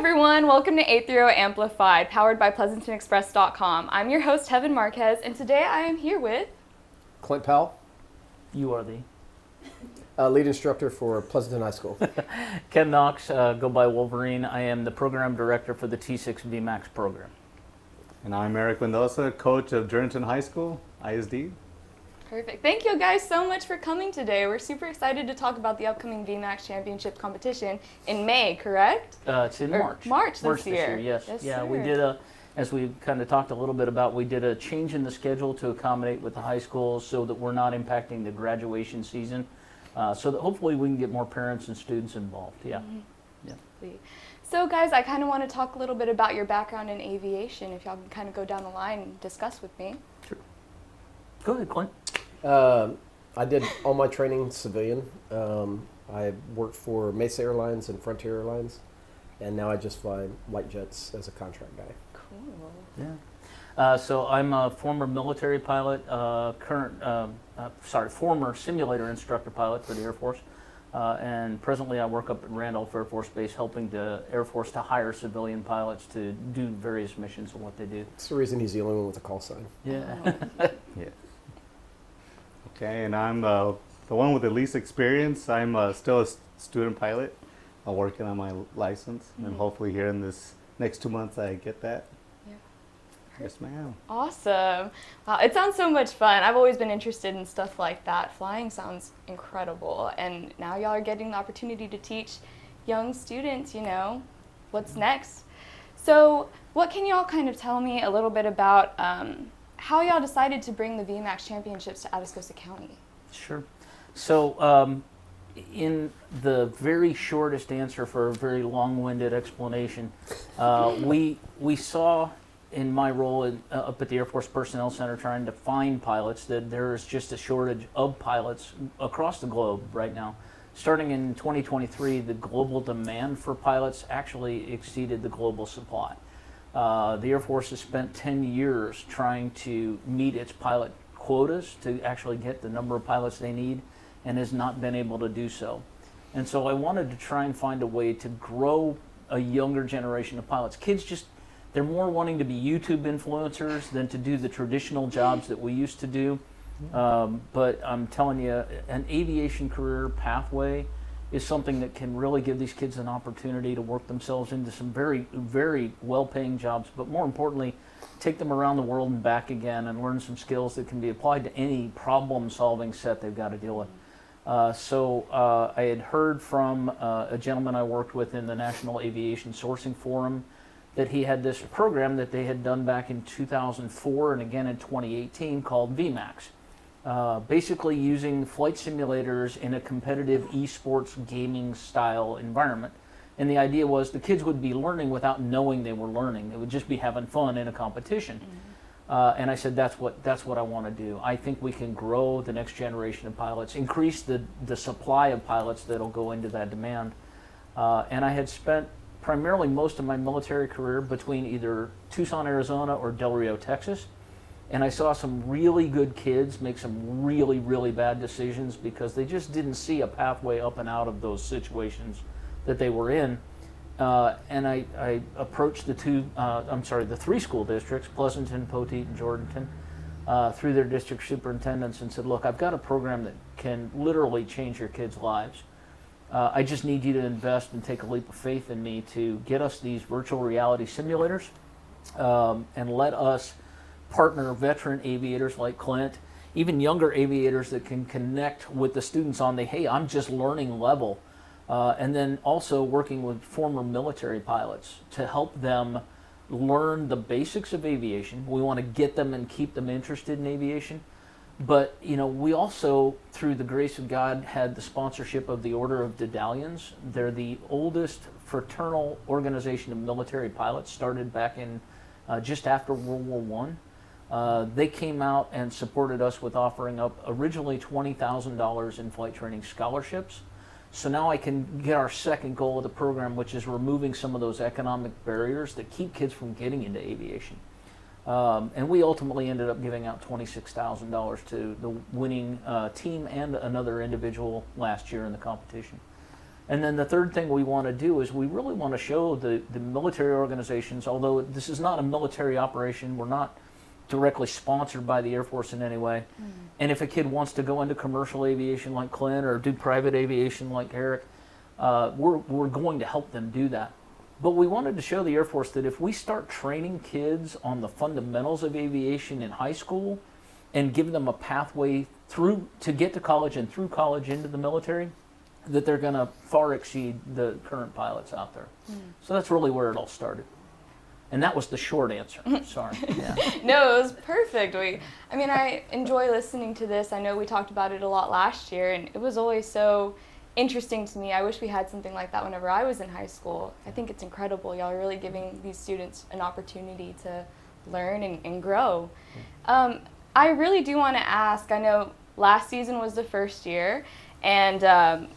everyone, welcome to A3O Amplified, powered by PleasantonExpress.com. I'm your host, Heaven Marquez, and today I am here with... Clint Powell. You are the... lead instructor for Pleasanton High School. Ken Knox, go by Wolverine. I am the program director for the T6 VMAX program. And I'm Erik Mendoza, coach of Jordanton High School, ISD. Perfect. Thank you guys so much for coming today. We're super excited to talk about the upcoming VMAX Championship competition in May, correct? It's in March. March this year. Yes. Yeah, sir. we did as we kind of talked a little bit about, we did a change in the schedule to accommodate with the high schools so that we're not impacting the graduation season, so that hopefully we can get more parents and students involved. Yeah. Mm-hmm. Yeah. So guys, I kind of want to talk a little bit about your background in aviation, if y'all can kind of go down the line and discuss with me. Sure. Go ahead, Clint. I did all my training civilian. I worked for Mesa Airlines and Frontier Airlines, and now I just fly light jets as a contract guy. Cool. Yeah. So I'm a former military pilot, former simulator instructor pilot for the Air Force, and presently I work up at Randolph Air Force Base helping the Air Force to hire civilian pilots to do various missions and what they do. That's the reason he's the only one with a call sign. Yeah. Yeah. Okay, and I'm the one with the least experience. I'm still a student pilot. I'm working on my license, and hopefully here in this next 2 months I get that. Yeah. Yes, ma'am. Awesome. Wow, it sounds so much fun. I've always been interested in stuff like that. Flying sounds incredible, and now y'all are getting the opportunity to teach young students, what's next. So what can y'all kind of tell me a little bit about how y'all decided to bring the VMAX Championships to Atascosa County? Sure. So in the very shortest answer for a very long-winded explanation, we saw in my role up at the Air Force Personnel Center trying to find pilots that there is just a shortage of pilots across the globe right now. Starting in 2023, the global demand for pilots actually exceeded the global supply. The Air Force has spent 10 years trying to meet its pilot quotas to actually get the number of pilots they need and has not been able to do so. And so I wanted to try and find a way to grow a younger generation of pilots. Kids they're more wanting to be YouTube influencers than to do the traditional jobs that we used to do. But I'm telling you, an aviation career pathway is something that can really give these kids an opportunity to work themselves into some very, very well-paying jobs, but more importantly, take them around the world and back again and learn some skills that can be applied to any problem-solving set they've got to deal with. So I had heard from a gentleman I worked with in the National Aviation Sourcing Forum that he had this program that they had done back in 2004 and again in 2018 called VMAX. Basically using flight simulators in a competitive esports gaming style environment. And the idea was the kids would be learning without knowing they were learning. They would just be having fun in a competition. And I said, that's what I want to do. I think we can grow the next generation of pilots, increase the supply of pilots that'll go into that demand. And I had spent primarily most of my military career between either Tucson, Arizona or Del Rio, Texas. And I saw some really good kids make some really, really bad decisions because they just didn't see a pathway up and out of those situations that they were in. And I approached the three school districts, Pleasanton, Poteet, and Jordanton, through their district superintendents and said, look, I've got a program that can literally change your kids' lives. I just need you to invest and take a leap of faith in me to get us these virtual reality simulators and let us partner veteran aviators like Clint, even younger aviators that can connect with the students on the, hey, I'm just learning level. And then also working with former military pilots to help them learn the basics of aviation. We want to get them and keep them interested in aviation. But, we also, through the grace of God, had the sponsorship of the Order of Dedalians. They're the oldest fraternal organization of military pilots, started back in just after World War I. They came out and supported us with offering up originally $20,000 in flight training scholarships. So now I can get our second goal of the program, which is removing some of those economic barriers that keep kids from getting into aviation. And we ultimately ended up giving out $26,000 to the winning team and another individual last year in the competition. And then the third thing we want to do is we really want to show the military organizations, although this is not a military operation, we're not directly sponsored by the Air Force in any way. And if a kid wants to go into commercial aviation like Clint or do private aviation like Erik, we're going to help them do that. But we wanted to show the Air Force that if we start training kids on the fundamentals of aviation in high school and give them a pathway through to get to college and through college into the military, that they're going to far exceed the current pilots out there. So that's really where it all started. And that was the short answer. Sorry. Yeah. No, it was perfect. I enjoy listening to this. I know we talked about it a lot last year, and it was always so interesting to me. I wish we had something like that whenever I was in high school. I think it's incredible. Y'all are really giving these students an opportunity to learn and grow. I really do want to ask, I know last season was the first year, and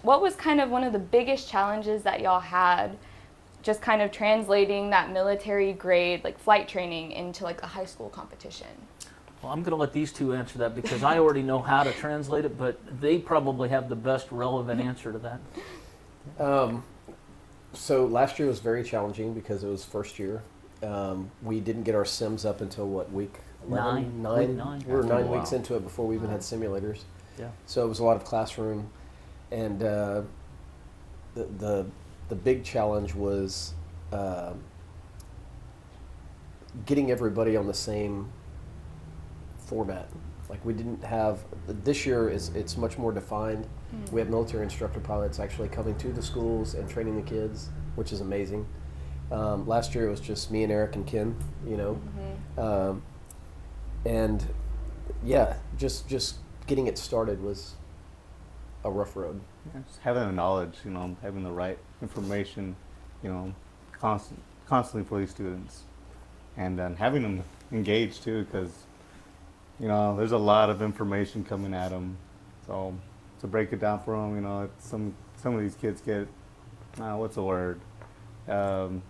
what was kind of one of the biggest challenges that y'all had just kind of translating that military grade, like flight training, into like a high school competition? Well, I'm going to let these two answer that because I already know how to translate it, but they probably have the best relevant answer to that. So last year was very challenging because it was first year. We didn't get our sims up until what, week 11? Nine. We were 9 Wow. weeks into it before we even had simulators. Yeah. So it was a lot of classroom, and the big challenge was getting everybody on the same format. Like we didn't have, this year it's much more defined. We have military instructor pilots actually coming to the schools and training the kids, which is amazing. Last year it was just me and Erik and Ken, you know. And yeah, just getting it started was a rough road. Just having the knowledge, you know, having the right information, you know, constantly for these students, and then having them engaged too, because you know there's a lot of information coming at them. So to break it down for them, you know, some of these kids get what's the word? Hung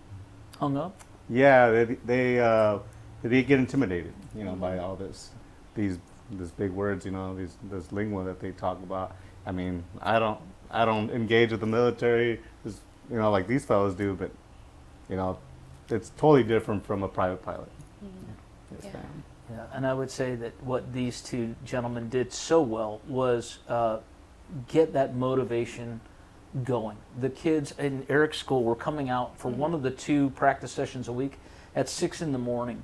up? Yeah, they get intimidated, you know, by all these big words, you know, this lingua that they talk about. I mean, I don't engage with the military, just, you know, like these fellows do, but you know, it's totally different from a private pilot. Yes, Yeah. ma'am. Yeah, and I would say that what these two gentlemen did so well was get that motivation going. The kids in Erik's school were coming out for one of the 2 practice sessions a week at 6 in the morning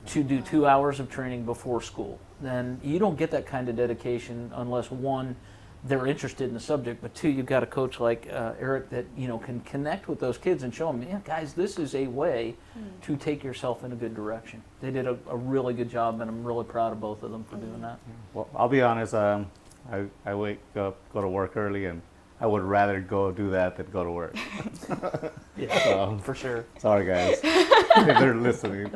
to do 2 hours of training before school. Then you don't get that kind of dedication unless, one, they're interested in the subject, but 2, you've got a coach like Erik that, you know, can connect with those kids and show them, yeah, guys, this is a way to take yourself in a good direction. They did a really good job, and I'm really proud of both of them for doing that. Well, I'll be honest. I wake up, go to work early, and I would rather go do that than go to work. Yeah, So, for sure. sorry, guys, if they're listening.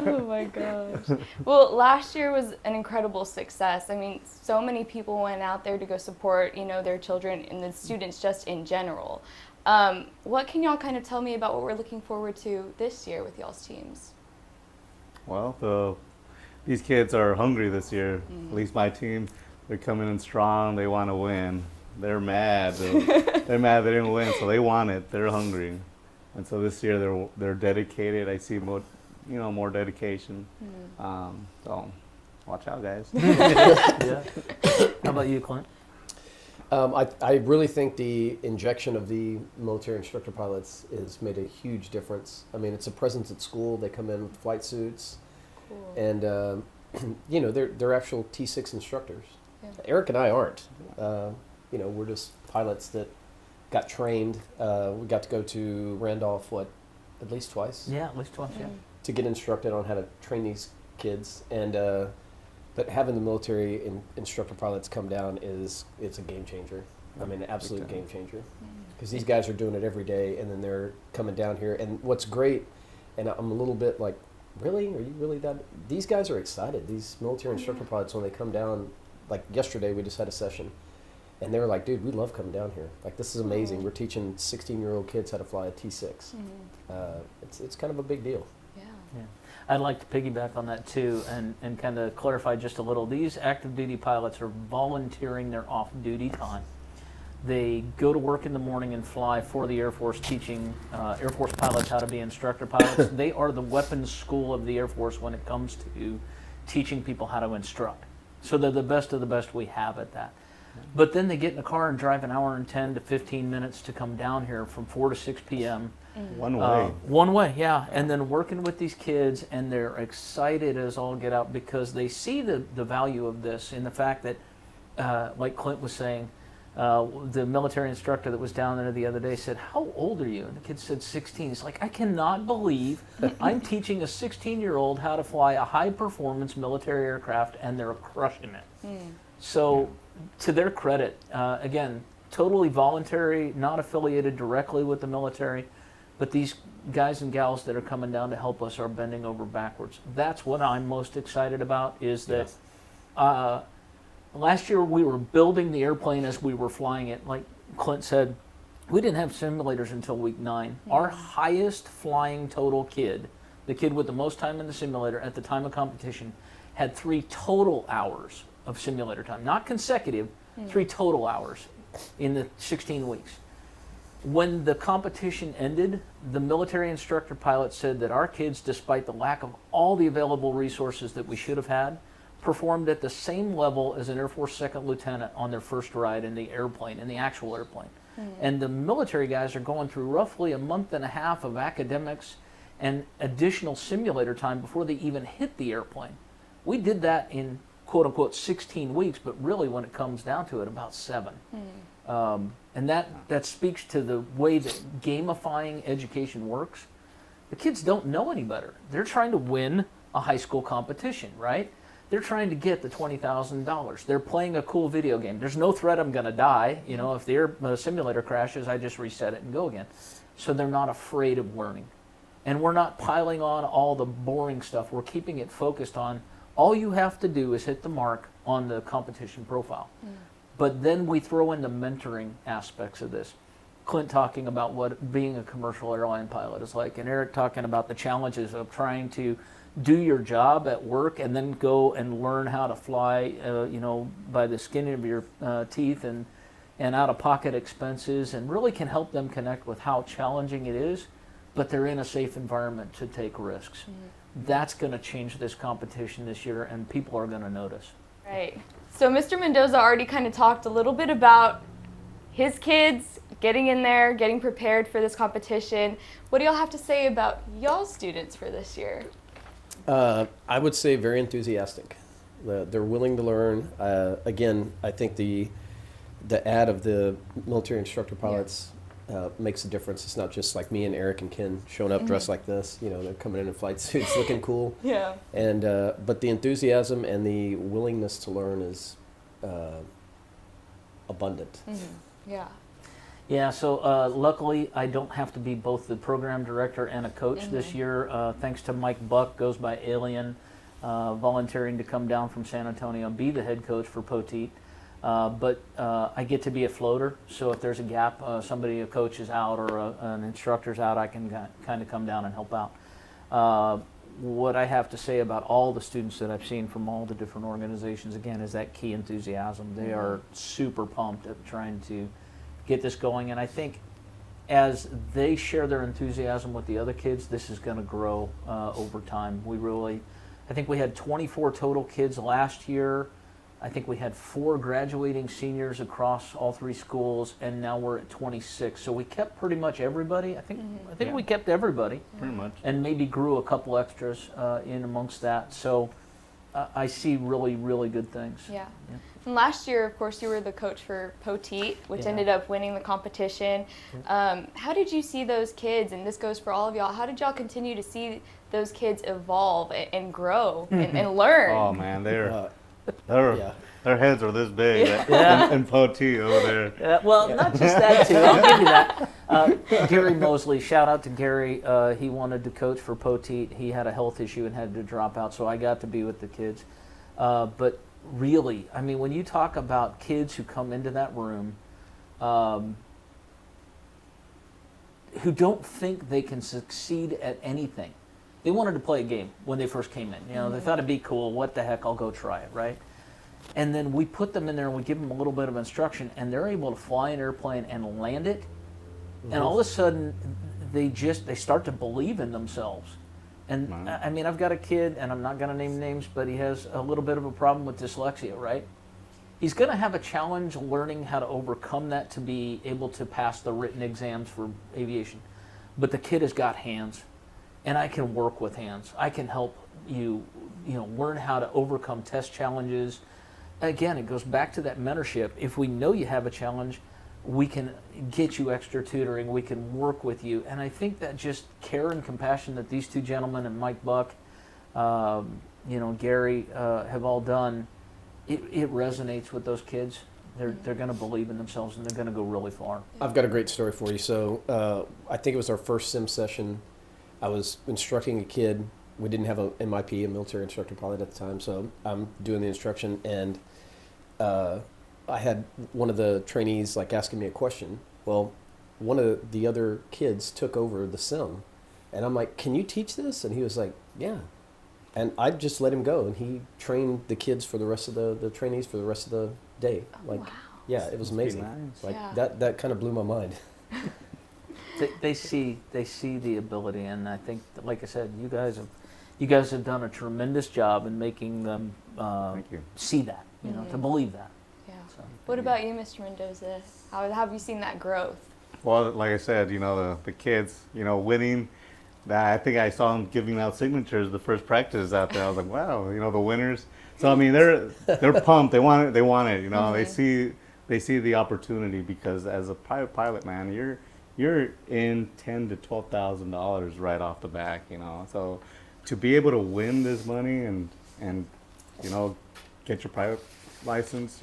Oh my gosh. Well, last year was an incredible success. I mean, so many people went out there to go support, you know, their children and the students just in general. What can y'all kind of tell me about what we're looking forward to this year with y'all's teams? Well, these kids are hungry this year. At least my team, they're coming in strong. They want to win. They're mad. They're mad they didn't win, so they want it. They're hungry, and so this year they're dedicated. I see more dedication. So watch out, guys. Yeah. How about you, Clint? I really think the injection of the military instructor pilots has made a huge difference. I mean, it's a presence at school. They come in with flight suits, Cool. and you know, they're actual T6 instructors. Yeah. Erik and I aren't. You know, we're just pilots that got trained. We got to go to Randolph, at least twice, Yeah, at least twice, yeah. to get instructed on how to train these kids. And but having the military instructor pilots come down it's a game changer. I mean, an absolute game changer. Because these guys are doing it every day, and then they're coming down here. And what's great, and I'm a little bit like, really? Are you really that? These guys are excited. These military instructor pilots, when they come down, like yesterday we just had a session, and they were like, dude, we love coming down here. Like, this is amazing. We're teaching 16-year-old kids how to fly a T6. It's kind of a big deal. Yeah. Yeah. I'd like to piggyback on that too and kind of clarify just a little. These active duty pilots are volunteering their off-duty time They go to work in the morning and fly for the Air Force, teaching Air Force pilots how to be instructor pilots. They are the weapons school of the Air Force when it comes to teaching people how to instruct. So they're the best of the best we have at that. But then they get in a car and drive an hour and 10 to 15 minutes to come down here from 4 to 6 p.m. One way. One way, yeah. And then working with these kids, and they're excited as all get out because they see the value of this in the fact that, like Clint was saying, the military instructor that was down there the other day said, "How old are you?" And the kid said 16. He's like, "I cannot believe I'm teaching a 16-year-old how to fly a high-performance military aircraft, and they're crushing it." So, to their credit, again, totally voluntary, not affiliated directly with the military, but these guys and gals that are coming down to help us are bending over backwards. That's what I'm most excited about, is that last year we were building the airplane as we were flying it. Like Clint said, we didn't have simulators until week 9. Our highest flying total kid, the kid with the most time in the simulator at the time of competition, had 3 total hours of simulator time. Not consecutive, 3 total hours in the 16 weeks. When the competition ended, the military instructor pilot said that our kids, despite the lack of all the available resources that we should have had, performed at the same level as an Air Force second lieutenant on their first ride in the airplane, in the actual airplane. And the military guys are going through roughly a month and a half of academics and additional simulator time before they even hit the airplane. We did that in quote unquote 16 weeks, but really when it comes down to it, about 7. And that speaks to the way that gamifying education works. The kids don't know any better. They're trying to win a high school competition, right? They're trying to get the $20,000. They're playing a cool video game. There's no threat I'm going to die. You know, if the simulator crashes, I just reset it and go again. So they're not afraid of learning. And we're not piling on all the boring stuff. We're keeping it focused on all you have to do is hit the mark on the competition profile. But then we throw in the mentoring aspects of this. Clint talking about what being a commercial airline pilot is like, and Erik talking about the challenges of trying to do your job at work and then go and learn how to fly, by the skin of your teeth and out-of-pocket expenses, and really can help them connect with how challenging it is, but they're in a safe environment to take risks. That's going to change this competition this year, and people are going to notice. Right. So Mr. Mendoza already kind of talked a little bit about his kids getting in there, getting prepared for this competition. What do y'all have to say about y'all's students for this year? I would say very enthusiastic. They're willing to learn. Again, I think the ad of the military instructor pilots makes a difference. It's not just like me and Erik and Ken showing up dressed like this. You know, they're coming in flight suits, looking cool. Yeah. And but the enthusiasm and the willingness to learn is abundant. Yeah. Yeah, so luckily I don't have to be both the program director and a coach this year. Thanks to Mike Buck, goes by Alien, volunteering to come down from San Antonio and be the head coach for Poteet. But I get to be a floater, so if there's a gap, a coach is out or an instructor's out, I can kind of come down and help out. What I have to say about all the students that I've seen from all the different organizations, again, is that key enthusiasm. They are super pumped at trying to get this going, and I think as they share their enthusiasm with the other kids, this is going to grow over time. I think we had 24 total kids last year. I think we had 4 graduating seniors across all 3 schools, and now we're at 26. So we kept pretty much everybody. I think we kept everybody. Pretty much. And maybe grew a couple extras in amongst that. So I see really, really good things. Yeah. And last year, of course, you were the coach for Poteet, which ended up winning the competition. How did you see those kids, and this goes for all of y'all, how did y'all continue to see those kids evolve and grow and learn? Oh, man, their heads are this big in Poteet over there. Well, not just that, too. I'll give you that. Gary Mosley, shout out to Gary. He wanted to coach for Poteet. He had a health issue and had to drop out, so I got to be with the kids. But really, I mean, when you talk about kids who come into that room who don't think they can succeed at anything. They wanted to play a game when they first came in. You know, they thought it'd be cool. What the heck? I'll go try it, right? And then we put them in there and we give them a little bit of instruction, and they're able to fly an airplane and land it. And all of a sudden, they start to believe in themselves. And Wow. I mean, I've got a kid, and I'm not going to name names, but he has a little bit of a problem with dyslexia, right? He's going to have a challenge learning how to overcome that to be able to pass the written exams for aviation. But the kid has got hands, and I can work with hands. I can help you learn how to overcome test challenges. Again, it goes back to that mentorship. If we know you have a challenge, we can get you extra tutoring. We can work with you. And I think that just care and compassion that these two gentlemen and Mike Buck, Gary have all done, it resonates with those kids. They're going to believe in themselves, and they're going to go really far. I've got a great story for you. So I think it was our first sim session. I was instructing a kid. We didn't have a MIP, a military instructor pilot at the time, so I'm doing the instruction, and I had one of the trainees asking me a question. Well, one of the other kids took over the sim, and I'm like, "Can you teach this?" And he was like, "Yeah." And I just let him go, and he trained the kids for the rest of the trainees for the rest of the day. Wow. Yeah, it was That's pretty amazing. nice. Yeah. That kind of blew my mind. They see the ability, and I think, like I said, you guys have done a tremendous job in making them Thank you. see that, to believe that. Yeah. So, What about you, Mr. Mendoza? How have you seen that growth? Well, like I said, the kids, winning. That I think I saw them giving out signatures the first practice out there. I was like, wow, the winners. So I mean, they're pumped. They want it. They want it. They see the opportunity, because as a private pilot, man, you're in $10,000 to $12,000 right off the back. So to be able to win this money and get your private license,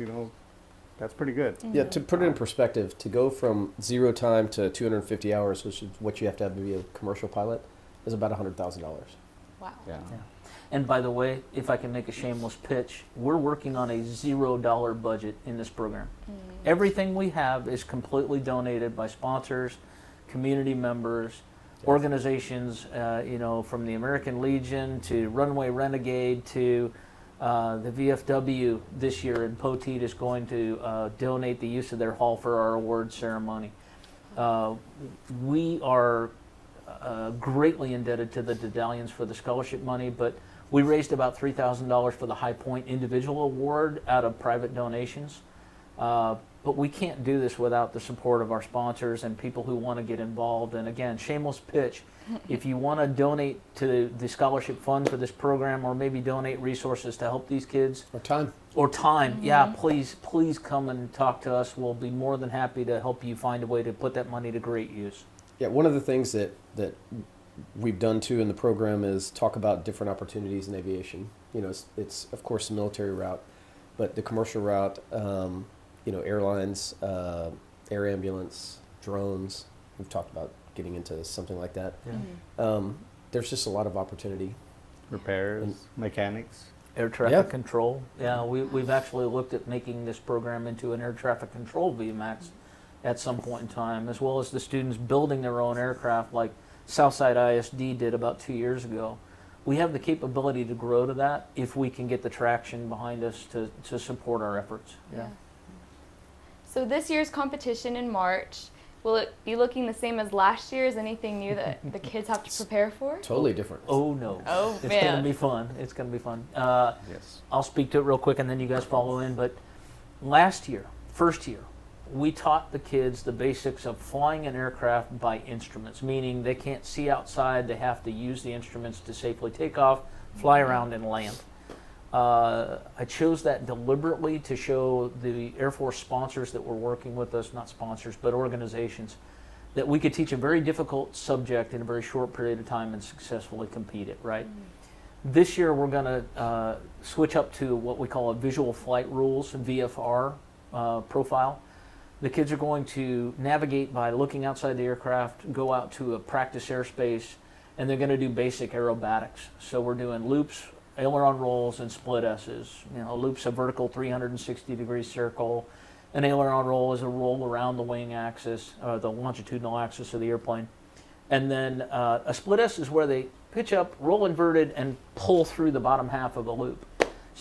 that's pretty good. Yeah, to put it in perspective, to go from 0 time to 250 hours, which is what you have to be a commercial pilot, is about $100,000. Wow. Yeah. yeah. And by the way, if I can make a shameless pitch, we're working on a $0 budget in this program. Everything we have is completely donated by sponsors, community members, organizations, from the American Legion to Runway Renegade to the VFW this year in Poteet is going to donate the use of their hall for our award ceremony. We are greatly indebted to the Dedalians for the scholarship money, but we raised about $3,000 for the High Point Individual Award out of private donations. But we can't do this without the support of our sponsors and people who want to get involved. And again, shameless pitch, if you want to donate to the scholarship fund for this program, or maybe donate resources to help these kids. Or time. Yeah, please come and talk to us. We'll be more than happy to help you find a way to put that money to great use. Yeah, one of the things that we've done too in the program is talk about different opportunities in aviation. It's of course the military route, but the commercial route, airlines, air ambulance, drones. We've talked about getting into something like that. Yeah. There's just a lot of opportunity. Repairs, mechanics. Air traffic control. Yeah, we've actually looked at making this program into an air traffic control VMAX at some point in time, as well as the students building their own aircraft like Southside ISD did about 2 years ago. We have the capability to grow to that if we can get the traction behind us to support our efforts. Yeah. So this year's competition in March, will it be looking the same as last year? Is anything new that the kids have to prepare for? Totally different. Oh no. Oh, it's man. going to be fun. It's going to be fun. Yes. I'll speak to it real quick and then you guys follow in. But last year, first year, we taught the kids the basics of flying an aircraft by instruments, meaning they can't see outside. They have to use the instruments to safely take off, fly around, and land. I chose that deliberately to show the Air Force sponsors that were working with us, not sponsors, but organizations, that we could teach a very difficult subject in a very short period of time and successfully compete it, right? This year we're going to switch up to what we call a visual flight rules, VFR profile. The kids are going to navigate by looking outside the aircraft, go out to a practice airspace, and they're going to do basic aerobatics. So we're doing loops, aileron rolls, and split S's. A loop's a vertical 360-degree circle. An aileron roll is a roll around the wing axis, the longitudinal axis of the airplane. And then a split S is where they pitch up, roll inverted, and pull through the bottom half of a loop.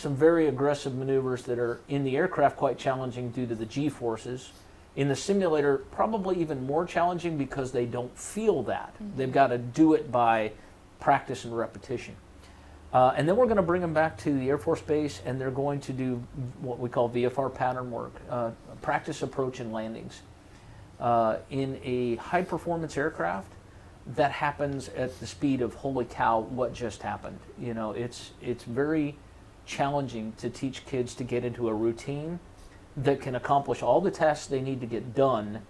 some very aggressive maneuvers that are in the aircraft quite challenging due to the G-forces. In the simulator, probably even more challenging because they don't feel that. They've got to do it by practice and repetition. And then we're going to bring them back to the Air Force Base, and they're going to do what we call VFR pattern work, practice approach and landings. In a high-performance aircraft, that happens at the speed of, holy cow, what just happened? You know, it's very challenging to teach kids to get into a routine that can accomplish all the tasks they need to get done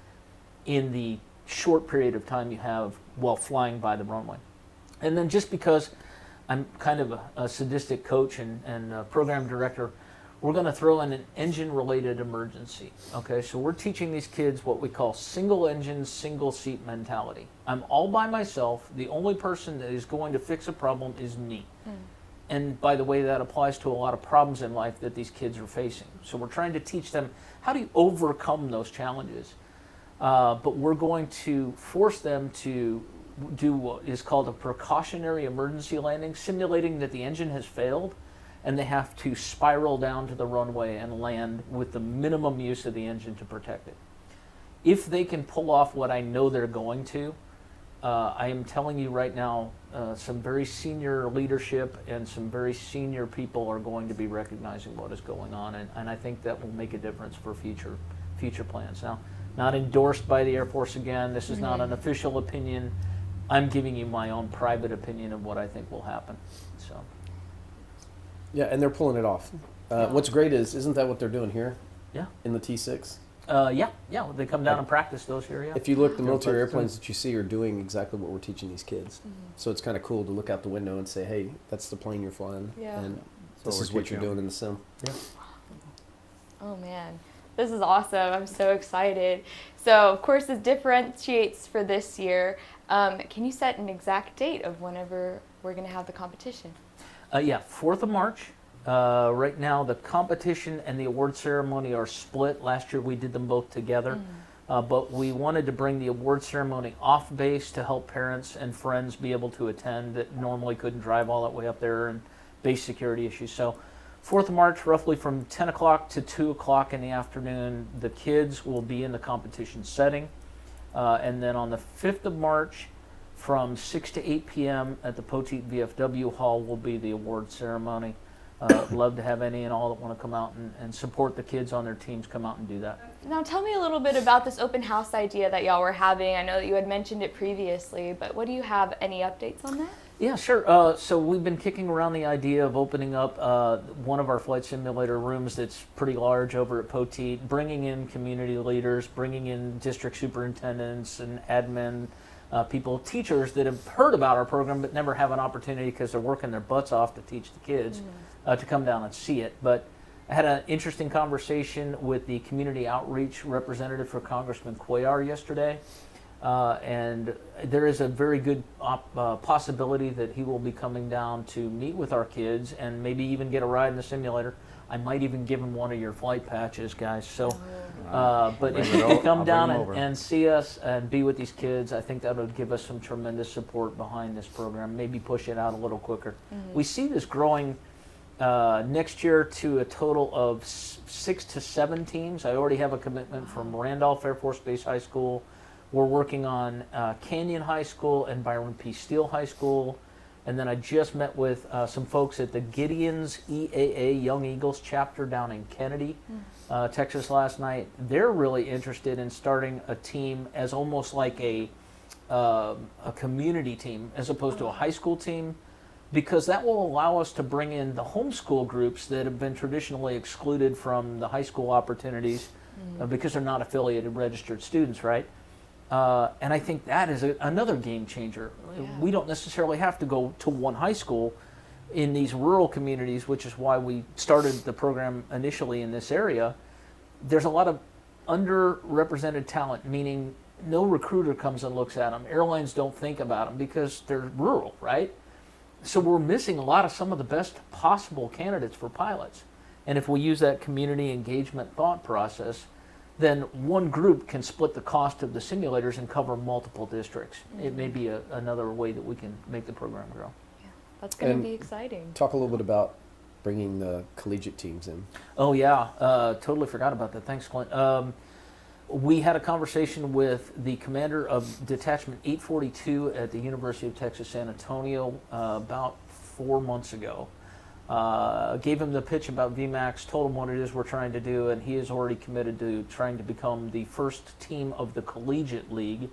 in the short period of time you have while flying by the runway. And then just because I'm kind of a sadistic coach and a program director, we're going to throw in an engine-related emergency. Okay, so we're teaching these kids what we call single engine, single seat mentality. I'm all by myself. The only person that is going to fix a problem is me. And by the way, that applies to a lot of problems in life that these kids are facing. So we're trying to teach them how do you overcome those challenges. But we're going to force them to do what is called a precautionary emergency landing, simulating that the engine has failed and they have to spiral down to the runway and land with the minimum use of the engine to protect it. If they can pull off what I know they're going to, I am telling you right now, some very senior leadership and some very senior people are going to be recognizing what is going on, and I think that will make a difference for future plans. Now, not endorsed by the Air Force again, this is not an official opinion. I'm giving you my own private opinion of what I think will happen. So. Yeah, and they're pulling it off. What's great isn't that what they're doing here? Yeah. In the T6? Yeah, they come down and practice those here, yeah. If you look, the military airplanes that you see are doing exactly what we're teaching these kids. So it's kind of cool to look out the window and say, hey, that's the plane you're flying. Yeah. And So this we're is what teaching you're doing in the sim. Yeah. Oh man, this is awesome. I'm so excited. So of course this differentiates for this year. Can you set an exact date of whenever we're going to have the competition? Yeah, 4th of March. Right now the competition and the award ceremony are split. Last year we did them both together. But we wanted to bring the award ceremony off base to help parents and friends be able to attend that normally couldn't drive all that way up there and base security issues. So 4th of March, roughly from 10 o'clock to 2 o'clock in the afternoon, the kids will be in the competition setting. And then on the 5th of March, from 6 to 8 p.m. at the Poteet VFW Hall will be the award ceremony. Love to have any and all that want to come out and support the kids on their teams come out and do that. Now tell me a little bit about this open house idea that y'all were having. I know that you had mentioned it previously, but what do you have, any updates on that? Yeah, sure. So we've been kicking around the idea of opening up one of our flight simulator rooms that's pretty large over at Poteet, bringing in community leaders, bringing in district superintendents and admin people, teachers that have heard about our program but never have an opportunity because they're working their butts off to teach the kids to come down and see it. But I had an interesting conversation with the community outreach representative for Congressman Cuellar yesterday. And there is a very good possibility that he will be coming down to meet with our kids and maybe even get a ride in the simulator. I might even give him one of your flight patches, guys. So, but if you can come down and see us and be with these kids, I think that would give us some tremendous support behind this program, maybe push it out a little quicker. We see this growing next year to a total of 6 to 7 teams. I already have a commitment from Randolph Air Force Base High School. We're working on Canyon High School and Byron P. Steele High School. And then I just met with some folks at the Gideon's EAA Young Eagles chapter down in Kennedy, Texas last night. They're really interested in starting a team as almost like a community team as opposed to a high school team, because that will allow us to bring in the homeschool groups that have been traditionally excluded from the high school opportunities because they're not affiliated registered students, right? And I think that is another game changer. Yeah. We don't necessarily have to go to one high school in these rural communities, which is why we started the program initially in this area. There's a lot of underrepresented talent, meaning no recruiter comes and looks at them. Airlines don't think about them because they're rural, right? So we're missing a lot of some of the best possible candidates for pilots. And if we use that community engagement thought process, then one group can split the cost of the simulators and cover multiple districts. It may be another way that we can make the program grow. Yeah, that's going to be exciting. Talk a little bit about bringing the collegiate teams in. Oh yeah, totally forgot about that. Thanks, Clint. We had a conversation with the commander of Detachment 842 at the University of Texas San Antonio about 4 months ago. Gave him the pitch about VMAX, told him what it is we're trying to do, and he is already committed to trying to become the first team of the collegiate league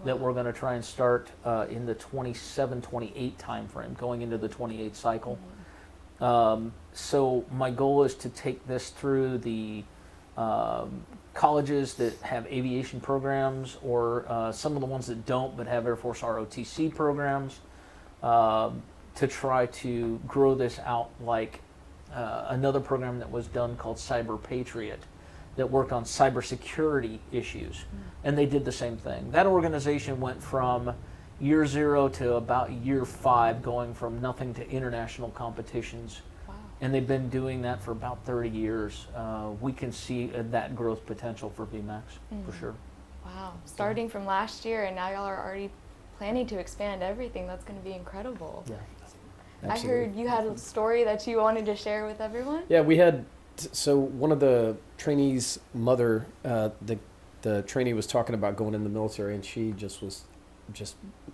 that we're going to try and start in the 27-28 timeframe, going into the 28 cycle. So my goal is to take this through the colleges that have aviation programs, or some of the ones that don't but have Air Force ROTC programs, to try to grow this out like another program that was done called Cyber Patriot that worked on cybersecurity issues. And they did the same thing. That organization went from year 0 to about year 5, going from nothing to international competitions. Wow. And they've been doing that for about 30 years. We can see that growth potential for VMAX, for sure. Wow. Starting from last year, and now y'all are already planning to expand everything. That's going to be incredible. Yeah. Absolutely. I heard you had a story that you wanted to share with everyone. Yeah, we had, so one of the trainees' mother, the trainee was talking about going in the military, and she just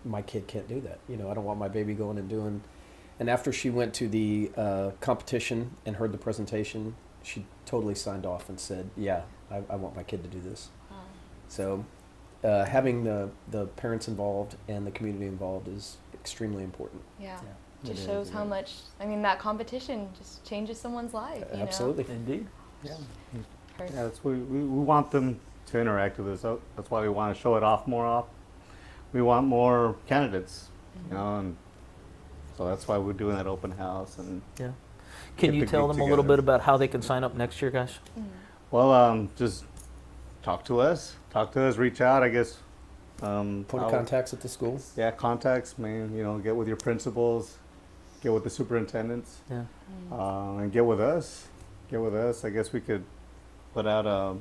my kid can't do that. You know, I don't want my baby going and doing. And after she went to the competition and heard the presentation, she totally signed off and said, yeah, I want my kid to do this. Wow. So having the parents involved and the community involved is extremely important. Yeah. Yeah. Just It shows is, how much, I mean, that competition just changes someone's life. You Absolutely. Indeed. Yeah. Know? Yeah, that's we want them to interact with us. So that's why we want to show it off more often. We want more candidates, you know, and so that's why we're doing that open house. And Yeah. Can Get you the tell group them a little together. bit about how they can sign up next year, guys? well, just talk to us, reach out. I guess. Point of I'll- contacts at the school. Yeah, contacts. Man, you know, get with your principals, get with the superintendents, Yeah. and get with us. I guess we could put out a.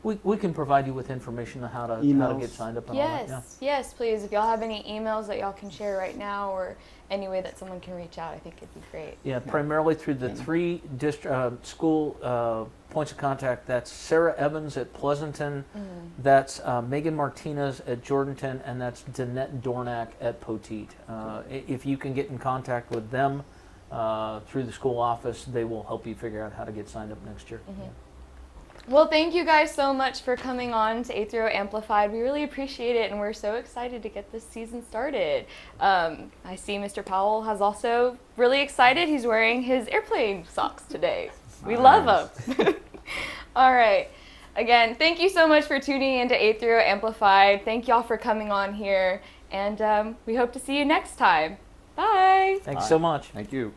We can provide you with information on how to Emails. get signed up and all that. Yes, yes, please. If y'all have any emails that y'all can share right now, or any way that someone can reach out, I think it'd be great. Yeah, primarily through the 3 school points of contact. That's Sarah Evans at Pleasanton, that's Megan Martinez at Jordanton, and that's Danette Dornack at Poteet. If you can get in contact with them through the school office, they will help you figure out how to get signed up next year. Yeah. Well, thank you guys so much for coming on to 830 Amplified. We really appreciate it, and we're so excited to get this season started. I see Mr. Powell has also really excited. He's wearing his airplane socks today. We love them. All right. Again, thank you so much for tuning into 830 Amplified. Thank y'all for coming on here, and we hope to see you next time. Bye. Thanks so much. Thank you.